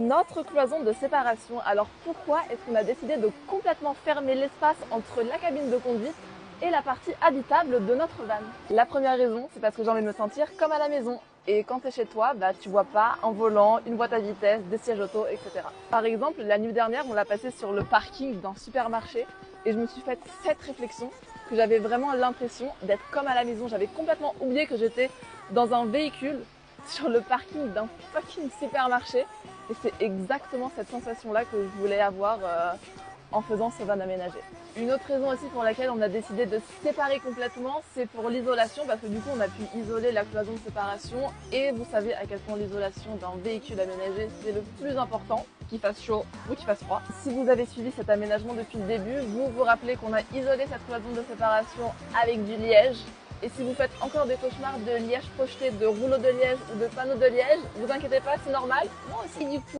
notre cloison de séparation. Alors pourquoi est-ce qu'on a décidé de complètement fermer l'espace entre la cabine de conduite et la partie habitable de notre van? La première raison, c'est parce que j'ai envie de me sentir comme à la maison. Et quand tu es chez toi, tu vois pas un volant, une boîte à vitesse, des sièges auto, etc. Par exemple, la nuit dernière, on l'a passé sur le parking d'un supermarché et je me suis fait cette réflexion que j'avais vraiment l'impression d'être comme à la maison. J'avais complètement oublié que j'étais dans un véhicule sur le parking d'un fucking supermarché. Et c'est exactement cette sensation-là que je voulais avoir en faisant ce van aménagé. Une autre raison aussi pour laquelle on a décidé de se séparer complètement, c'est pour l'isolation, parce que du coup on a pu isoler la cloison de séparation et vous savez à quel point l'isolation d'un véhicule aménagé c'est le plus important, qu'il fasse chaud ou qu'il fasse froid. Si vous avez suivi cet aménagement depuis le début, vous vous rappelez qu'on a isolé cette cloison de séparation avec du liège. Et si vous faites encore des cauchemars de liège projeté, de rouleaux de liège ou de panneaux de liège, vous inquiétez pas, c'est normal. Moi aussi du coup.